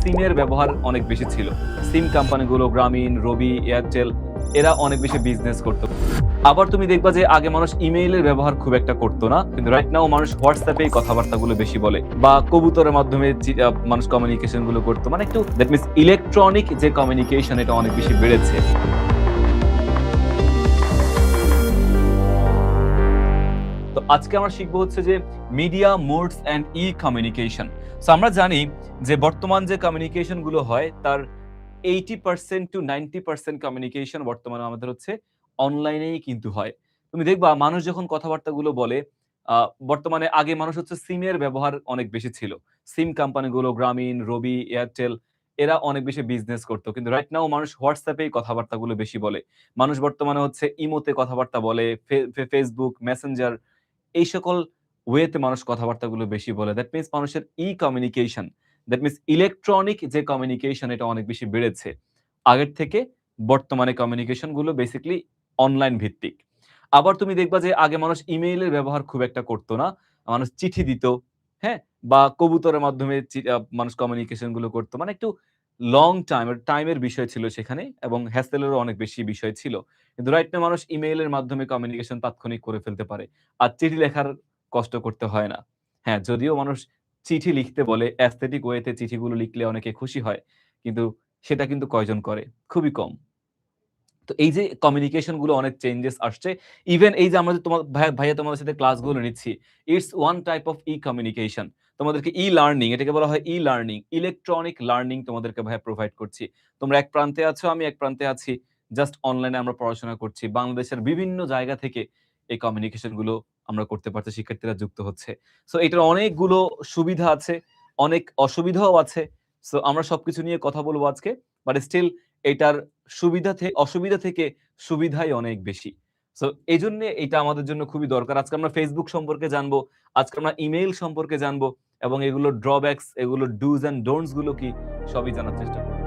সিমের ব্যবহার অনেক বেশি ছিল। সিম কোম্পানিগুলো গ্রামীণ, রবি, এয়ারটেল এরা অনেক বেশি বিজনেস করত। আবার তুমি দেখবা যে আগে মানুষ ইমেইলের ব্যবহার খুব একটা করত না। কিন্তু রাইট নাও মানুষ WhatsApp এই কথাবার্তাগুলো বেশি বলে বা কবুতরের মাধ্যমে মানুষ কমিউনিকেশন গুলো করত। মানে একটু দ্যাট মিনস ইলেকট্রনিক যে কমিউনিকেশন এটা অনেক বেশি বেড়েছে। তো আজকে আমরা শিখবো হচ্ছে যে media modes and E communication. So আমরা জানি যে বর্তমান যে কমিউনিকেশন গুলো হয় তার 80% টু 90% কমিউনিকেশন বর্তমানে আমাদের হচ্ছে অনলাইনেই কিন্তু হয়। তুমি দেখবা মানুষ যখন কথাবার্তাগুলো বলে আ বর্তমানে আগে মানুষ হচ্ছে সিমের ব্যবহার অনেক বেশি ছিল। সিম কোম্পানিগুলো গ্রামীণ, রবি, এয়ারটেল এরা অনেক বেশি বিজনেস করত। কিন্তু রাইট নাও মানুষ WhatsApp এই কথাবার্তাগুলো বেশি বলে। মানুষ বর্তমানে হচ্ছে ইমোতে কথাবার্তা বলে, Facebook, মেসেঞ্জার এই সকল ওয়েতে মানুষ কথাবার্তাগুলো বেশি বলে। দ্যাট মিনস মানুষের কমিউনিকেশন, দ্যাট মিনস ইলেকট্রনিক যে কমিউনিকেশন এটা অনেক বেশি বেড়েছে। আগের থেকে বর্তমানে কমিউনিকেশন গুলো বেসিক্যালি অনলাইন ভিত্তিক। আবার তুমি দেখবা যে আগে মানুষ ইমেইলের ব্যবহার খুব একটা করত না। মানুষ চিঠি দিত, হ্যাঁ? বা কবুতরের মাধ্যমে মানুষ কমিউনিকেশন গুলো করত। মানে একটু লং টাইমের বিষয় ছিল সেখানে এবং হ্যাসেল এরও অনেক বেশি বিষয় ছিল। কিন্তু রাইট নাও মানুষ ইমেইলের মাধ্যমে কমিউনিকেশন তাৎক্ষণিক করে ফেলতে পারে। আর চিঠি লেখার কষ্ট করতে হয় না। হ্যাঁ, যদিও মানুষ চিঠি লিখতে বলে aesthetic ওয়েতে চিঠিগুলো লিখলে অনেকে খুশি হয়। কিন্তু সেটা কিন্তু কয়জন করে? খুবই কম। তো এই যে কমিউনিকেশন গুলো অনেক চেঞ্জেস আসছে। ইভেন এই যে আমরা যে ভাইয়া তোমাদের সাথে ক্লাসগুলো নিচ্ছি, it's one type of communication. তোমাদেরকে লার্নিং এটাকে বলা হয় লার্নিং। ইলেকট্রনিক লার্নিং তোমাদেরকে ভাইয়া প্রোভাইড করছি। তোমরা এক প্রান্তে আছো, আমি এক প্রান্তে আছি। জাস্ট অনলাইনে আমরা পড়াশোনা করছি। বাংলাদেশের বিভিন্ন জায়গা থেকে এই কমিউনিকেশন গুলো আমরা করতে পারছি। শিক্ষার্থীরা যুক্ত হচ্ছে। সো এটার অনেকগুলো সুবিধা আছে, অনেক অসুবিধাও আছে। সো আমরা সবকিছু নিয়ে কথা বলব আজকে। বাট স্টিল এটার অসুবিধা থেকে সুবিধাই অনেক বেশি। সো এজন্যে এটা আমাদের জন্য খুবই দরকার। আজকে আমরা Facebook সম্পর্কে জানবো, আজকে আমরা ইমেইল সম্পর্কে জানবো এবং এগুলোর ড্রব্যাকস, এগুলোর ডুস অ্যান্ড ডোন্টস গুলো কি সবই জানার চেষ্টা করব।